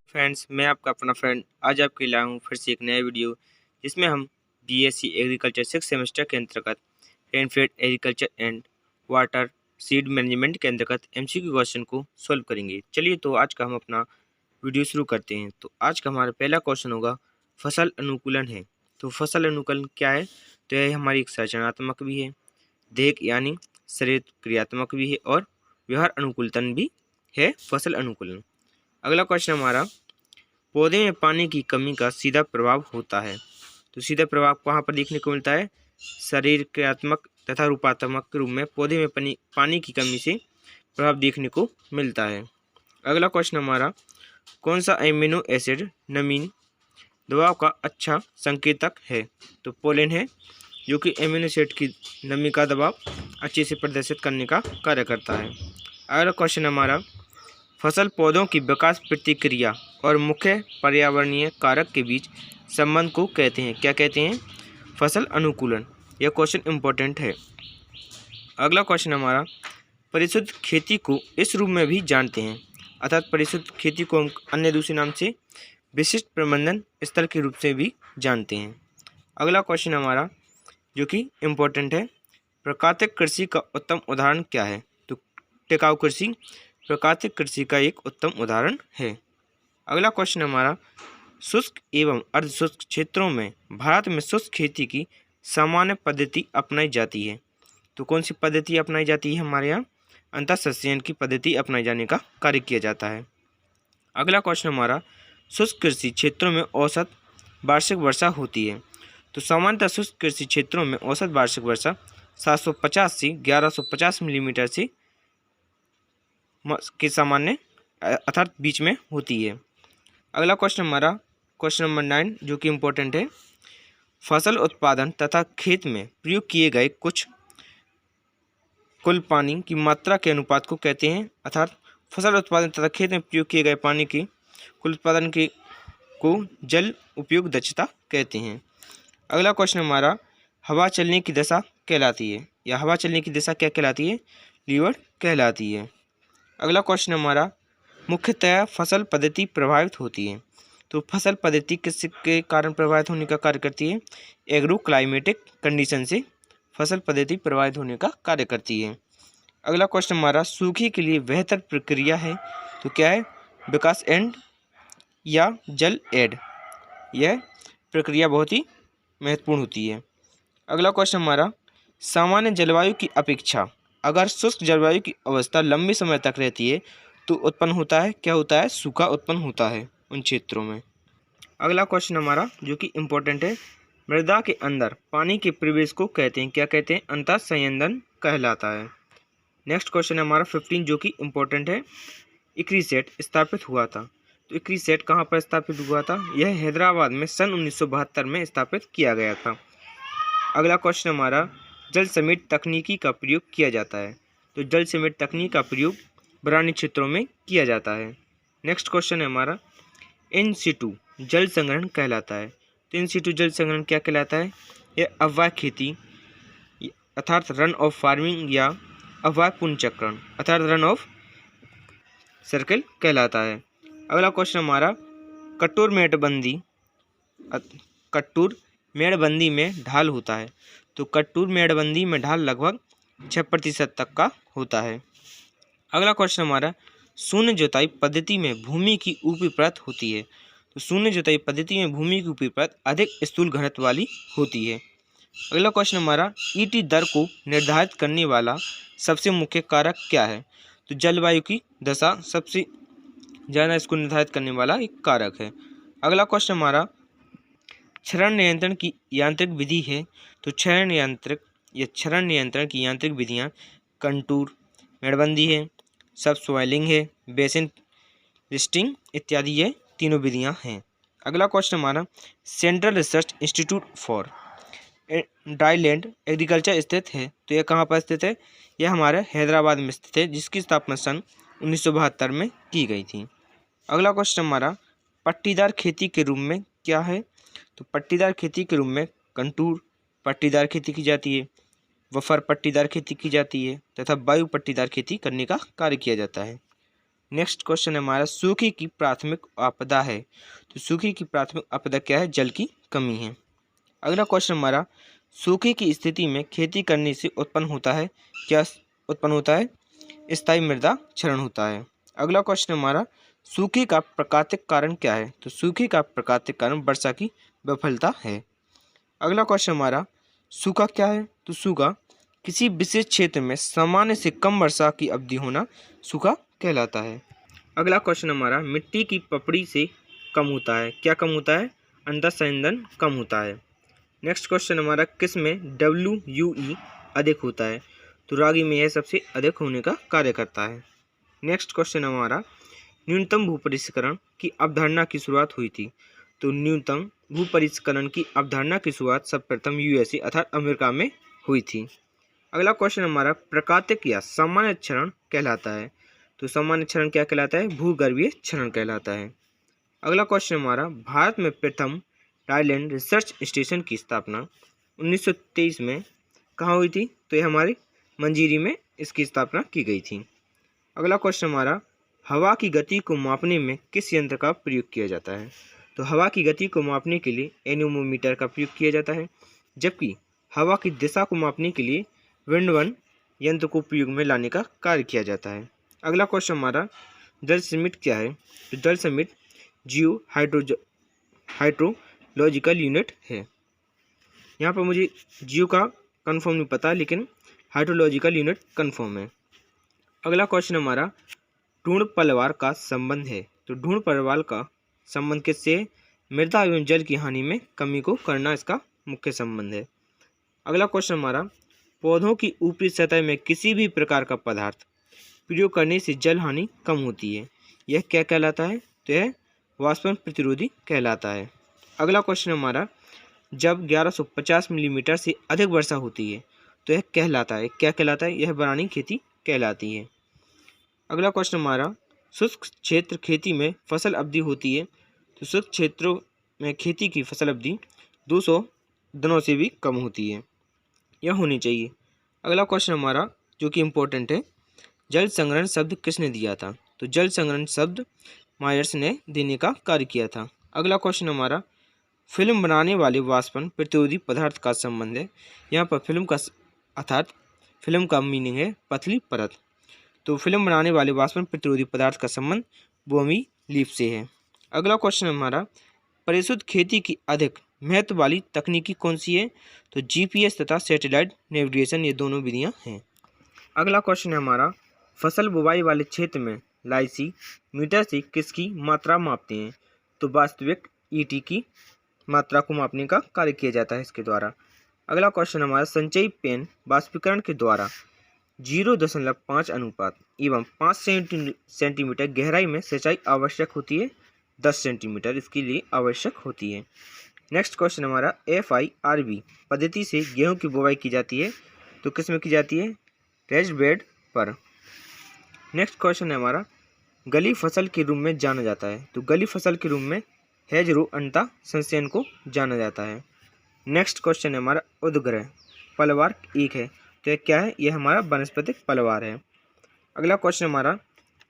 Friends, मैं आपका अपना फ्रेंड आज आपके लाया हूँ फिर से एक नया वीडियो, जिसमें हम बीएससी एग्रीकल्चर 6 सेमेस्टर के अंतर्गत rainfed agriculture and water seed management के अंतर्गत एमसीक्यू क्वेश्चन को सॉल्व करेंगे। चलिए तो आज का हम अपना वीडियो शुरू करते हैं। तो आज का हमारा पहला क्वेश्चन होगा फसल अनुकूलन है। तो फसल अनुकूलन क्या है? तो यह हमारी एक संरचनात्मक भी है, देख यानी शरीर क्रियात्मक भी है और व्यवहार अनुकूलन भी है फसल अनुकूलन। अगला क्वेश्चन हमारा, पौधे में पानी की कमी का सीधा प्रभाव होता है। तो सीधा प्रभाव कहाँ पर देखने को मिलता है? शरीर क्रियात्मक तथा रूपात्मक के रूप में पौधे में पानी की कमी से प्रभाव देखने को मिलता है। अगला क्वेश्चन हमारा, कौन सा एमिनो एसिड नमी दबाव का अच्छा संकेतक है? तो पोलेन है, जो कि एमिनो एसिड की नमी का दबाव अच्छे से प्रदर्शित करने का कार्य करता है। अगला क्वेश्चन हमारा, फसल पौधों की विकास प्रतिक्रिया और मुख्य पर्यावरणीय कारक के बीच संबंध को कहते हैं। क्या कहते हैं? फसल अनुकूलन। यह क्वेश्चन इम्पोर्टेंट है। अगला क्वेश्चन हमारा, परिशुद्ध खेती को इस रूप में भी जानते हैं, अर्थात परिशुद्ध खेती को हम अन्य दूसरे नाम से विशिष्ट प्रबंधन स्तर के रूप से भी जानते हैं। अगला क्वेश्चन हमारा जो कि इम्पोर्टेंट है, प्राकृतिक कृषि का उत्तम उदाहरण क्या है? तो टिकाऊ कृषि प्राकृतिक कृषि का एक उत्तम उदाहरण है। अगला क्वेश्चन हमारा, शुष्क एवं अर्ध शुष्क क्षेत्रों में भारत में शुष्क खेती की सामान्य पद्धति अपनाई जाती है। तो कौन सी पद्धति अपनाई जाती है? हमारे यहाँ अंतःसस्यन की पद्धति अपनाए जाने का कार्य किया जाता है। अगला क्वेश्चन हमारा, शुष्क कृषि क्षेत्रों में औसत वार्षिक वर्षा होती है। तो सामान्यतः शुष्क कृषि क्षेत्रों में औसत वार्षिक वर्षा 750 से 1150 मिलीमीटर से के सामान्य अर्थात बीच में होती है। अगला क्वेश्चन हमारा क्वेश्चन नंबर 9 जो कि इम्पोर्टेंट है, फसल उत्पादन तथा खेत में प्रयोग किए गए कुल पानी की मात्रा के अनुपात को कहते हैं, अर्थात फसल उत्पादन तथा खेत में प्रयोग किए गए पानी की कुल उत्पादन को जल उपयोग दक्षता कहते हैं। अगला क्वेश्चन हमारा, हवा चलने की दिशा कहलाती है, या हवा चलने की दिशा क्या कहलाती है? लीवर्ड कहलाती है। अगला क्वेश्चन हमारा, मुख्यतः फसल पद्धति प्रभावित होती है। तो फसल पद्धति किसके कारण प्रभावित होने का कार्य करती है? एग्रो क्लाइमेटिक कंडीशन से फसल पद्धति प्रभावित होने का कार्य करती है। अगला क्वेश्चन हमारा, सूखे के लिए बेहतर प्रक्रिया है। तो क्या है? विकास एंड या जल एड। यह प्रक्रिया बहुत ही महत्वपूर्ण होती है। अगला क्वेश्चन हमारा, सामान्य जलवायु की अपेक्षा अगर शुष्क जलवायु की अवस्था लंबे समय तक रहती है तो उत्पन्न होता है, क्या होता है? सूखा उत्पन्न होता है उन क्षेत्रों में। अगला क्वेश्चन हमारा जो कि इम्पोर्टेंट है, मृदा के अंदर पानी के प्रवेश को कहते हैं, क्या कहते हैं? अंतःसंयंदन कहलाता है। नेक्स्ट क्वेश्चन हमारा 15 जो कि इम्पोर्टेंट है, इक्रीसेट स्थापित हुआ था। तो इक्रीसेट कहाँ पर स्थापित हुआ था? यह हैदराबाद में सन 1972 में स्थापित किया गया था। अगला क्वेश्चन हमारा, जल समेट तकनीकी का प्रयोग किया जाता है। तो जल समेट तकनीक का प्रयोग बरानी क्षेत्रों में किया जाता है। नेक्स्ट क्वेश्चन है हमारा, इन सिटू जल संग्रहण कहलाता है। तो इन सिटू जल संग्रहण क्या कहलाता है? यह अव्यय खेती अर्थात रन ऑफ फार्मिंग या अव्यय पुनर्चक्रण अर्थात रन ऑफ सर्कल कहलाता है। अगला क्वेश्चन हमारा, कट्टूर मेड़बंदी में ढाल होता है। तो कट्टूर मेड़बंदी में ढाल लगभग 6% तक का होता है। अगला क्वेश्चन हमारा, शून्य जुताई पद्धति में भूमि की ऊपरी परत होती है। तो शून्य जुताई पद्धति में भूमि की ऊपरी परत अधिक स्थूल घनत्व वाली होती है। अगला क्वेश्चन हमारा, ईटी दर को निर्धारित करने वाला सबसे मुख्य कारक क्या है? तो जलवायु की दशा सबसे ज़्यादा इसको निर्धारित करने वाला एक कारक है। अगला क्वेश्चन हमारा, क्षरण नियंत्रण की यांत्रिक विधि है। तो क्षरण नियंत्रण की यांत्रिक विधियाँ कंटूर मेड़बंदी है, सब सॉइलिंग है, बेसिन लिस्टिंग इत्यादि, ये तीनों विधियाँ हैं। अगला क्वेश्चन हमारा, central research institute for dryland agriculture स्थित है। तो यह कहाँ पर स्थित है? यह हमारे हैदराबाद में स्थित है, जिसकी स्थापना सन 1972 में की गई थी। अगला क्वेश्चन हमारा, पट्टीदार खेती के रूप में क्या है? तो पट्टीदार खेती के रूप में कंटूर पट्टीदार खेती की जाती है, वफर पट्टीदार खेती की जाती है तथा वायु पट्टीदार खेती करने का कार्य किया जाता है। नेक्स्ट क्वेश्चन है हमारा, सूखे की प्राथमिक आपदा है। तो सूखे की प्राथमिक आपदा क्या है? जल की कमी है। अगला क्वेश्चन हमारा, सूखे की स्थिति में खेती करने से उत्पन्न होता है, क्या उत्पन्न होता है? स्थायी मृदा क्षरण होता है। अगला क्वेश्चन हमारा, सूखे का प्राकृतिक कारण क्या है? तो सूखे का प्राकृतिक कारण वर्षा की विफलता है। अगला क्वेश्चन हमारा, सूखा क्या है? तो सूखा किसी विशेष क्षेत्र में सामान्य से कम वर्षा की अवधि होना सूखा कहलाता है। अगला क्वेश्चन हमारा, मिट्टी की पपड़ी से कम होता है, क्या कम होता है? अंदर संवेदन कम होता है। नेक्स्ट क्वेश्चन हमारा, किस में WUE अधिक होता है? तो रागी में यह सबसे अधिक होने का कार्य करता है। नेक्स्ट क्वेश्चन हमारा, न्यूनतम भूपरिष्करण की अवधारणा की शुरुआत हुई थी। तो न्यूनतम भूपरिष्करण की अवधारणा की शुरुआत सर्वप्रथम USA अर्थात अमेरिका में हुई थी। अगला क्वेश्चन हमारा, प्राकृतिक या सामान्य क्षरण कहलाता है। तो सामान्य क्षरण क्या कहलाता है? भूगर्भीय क्षरण कहलाता है। अगला क्वेश्चन हमारा, भारत में प्रथम टाइलैंड रिसर्च स्टेशन की स्थापना 1923 में कहाँ हुई थी? तो यह हमारी मंजीरी में इसकी स्थापना की गई थी। अगला क्वेश्चन हमारा, हवा की गति को मापने में किस यंत्र का प्रयोग किया जाता है? तो हवा की गति को मापने के लिए एनीमोमीटर का प्रयोग किया जाता है, जबकि हवा की दिशा को मापने के लिए विंडवन यंत्र को प्रयोग में लाने का कार्य किया जाता है। अगला क्वेश्चन हमारा, जल समिट क्या है? तो जल समिट जियो हाइड्रोलॉजिकल यूनिट है। यहाँ पर मुझे जियो का कंफर्म नहीं पता, लेकिन हाइड्रोलॉजिकल यूनिट कंफर्म है। अगला क्वेश्चन हमारा, ढूंढ पलवार का संबंध है। तो ढूंढ पलवार का संबंध किससे? मृदा एवं जल की हानि में कमी को करना इसका मुख्य संबंध है। अगला क्वेश्चन हमारा, पौधों की ऊपरी सतह में किसी भी प्रकार का पदार्थ प्रयोग करने से जल हानि कम होती है, यह क्या कहलाता है? तो यह वाष्पन प्रतिरोधी कहलाता है। अगला क्वेश्चन हमारा, जब 1150 मिलीमीटर से अधिक वर्षा होती है तो यह कहलाता है, क्या कहलाता है? यह बरानी खेती कहलाती है। अगला क्वेश्चन हमारा, शुष्क क्षेत्र खेती में फसल अवधि होती है। तो शुष्क क्षेत्रों में खेती की फसल अवधि 200 दिनों से भी कम होती है, यह होनी चाहिए। अगला क्वेश्चन हमारा जो कि इम्पोर्टेंट है, जल संग्रहण शब्द किसने दिया था? तो जल संग्रहण शब्द मायर्स ने देने का कार्य किया था। अगला क्वेश्चन हमारा, फिल्म बनाने वाले वाष्पन प्रतिरोधी पदार्थ का संबंध है। यहाँ पर फिल्म का अर्थात फिल्म का मीनिंग है पतली परत। तो फिल्म बनाने वाले वाष्पन प्रतिरोधी पदार्थ का संबंध बोमी लीफ से है। अगला क्वेश्चन हमारा, परिशुद्ध खेती की अधिक महत्व वाली तकनीकी कौन सी है? तो GPS तथा सैटेलाइट नेविगेशन, ये दोनों विधियां हैं। अगला क्वेश्चन है हमारा, फसल बुवाई वाले क्षेत्र में लाइसी मीटर से किसकी मात्रा मापते हैं? तो वास्तविक ET की मात्रा को मापने का कार्य किया जाता है इसके द्वारा। अगला क्वेश्चन हमारा, संचयी पेन वाष्पीकरण के द्वारा 0.5 अनुपात एवं 5 सेंटीमीटर गहराई में सिंचाई आवश्यक होती है, 10 सेंटीमीटर इसके लिए आवश्यक होती है। नेक्स्ट क्वेश्चन हमारा, FIRB पद्धति से गेहूं की बुवाई की जाती है, तो किस में की जाती है? रेज्ड बेड पर। नेक्स्ट क्वेश्चन है हमारा, गली फसल के रूप में जाना जाता है। तो गली फसल के रूप में हेजरो अंटा संचयन को जाना जाता है। नेक्स्ट क्वेश्चन है हमारा, उद्ग्रह पलवार एक है, तो यह क्या है? यह हमारा वनस्पतिक पलवार है। अगला क्वेश्चन हमारा,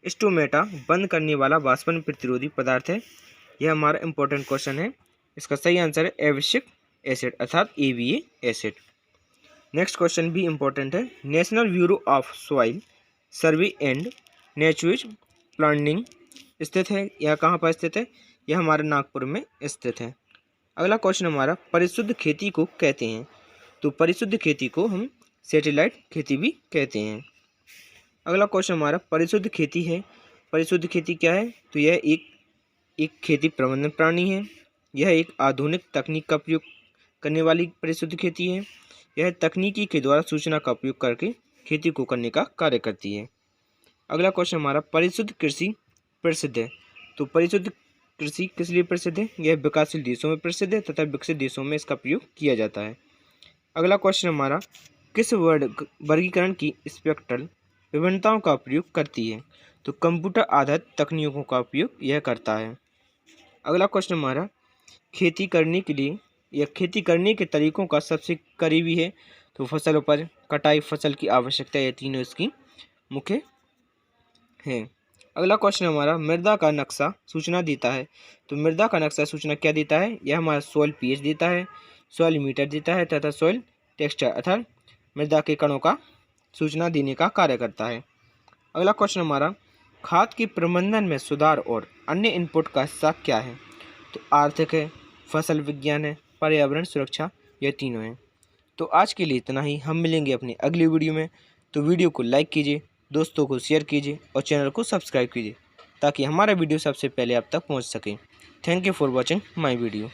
स्टोमेटा बंद करने वाला वाष्पन प्रतिरोधी पदार्थ है, यह हमारा इंपॉर्टेंट क्वेश्चन है। इसका सही आंसर है एब्सिक एसिड अर्थात ABA एसिड। नेक्स्ट क्वेश्चन भी इंपॉर्टेंट है, national bureau of soil survey and natural planning स्थित है, यह कहाँ पर स्थित है? यह हमारे नागपुर में स्थित है। अगला क्वेश्चन हमारा, परिशुद्ध खेती को कहते हैं। तो परिशुद्ध खेती को हम सैटेलाइट खेती भी कहते हैं। अगला क्वेश्चन हमारा, परिशुद्ध खेती है, परिशुद्ध खेती क्या है? तो यह एक खेती प्रबंधन प्रणाली है, यह एक आधुनिक तकनीक का प्रयोग करने वाली परिशुद्ध खेती है। यह तकनीकी के द्वारा सूचना का उपयोग करके खेती को करने का कार्य करती है। अगला क्वेश्चन हमारा, परिशुद्ध कृषि प्रसिद्ध है। तो परिशुद्ध कृषि किस लिए प्रसिद्ध है? यह विकासशील देशों में प्रसिद्ध है तथा विकसित देशों में इसका प्रयोग किया जाता है। अगला क्वेश्चन हमारा, किस वर्गीकरण की स्पेक्ट्रल विभिन्नताओं का प्रयोग करती है? तो कंप्यूटर आधारित तकनीकों का उपयोग यह करता है। अगला क्वेश्चन हमारा, खेती करने के लिए या खेती करने के तरीकों का सबसे करीबी है, तो फसल उपज, कटाई, फसल की आवश्यकता, ये तीनों इसकी मुख्य हैं। अगला क्वेश्चन हमारा, मृदा का नक्शा सूचना देता है। तो मृदा का नक्शा सूचना क्या देता है? यह हमारा सॉइल पीएच देता है, सॉइल मीटर देता है तथा सॉइल टेक्सचर अर्थात मृदा के कणों का सूचना देने का कार्य करता है। अगला क्वेश्चन हमारा, खाद के प्रबंधन में सुधार और अन्य इनपुट का हिस्सा क्या है? तो आर्थिक है, फसल विज्ञान है, पर्यावरण सुरक्षा, ये तीनों हैं। तो आज के लिए इतना ही। हम मिलेंगे अपनी अगली वीडियो में। तो वीडियो को लाइक कीजिए, दोस्तों को शेयर कीजिए और चैनल को सब्सक्राइब कीजिए ताकि हमारा वीडियो सबसे पहले आप तक पहुंच सके। Thank you for watching my video.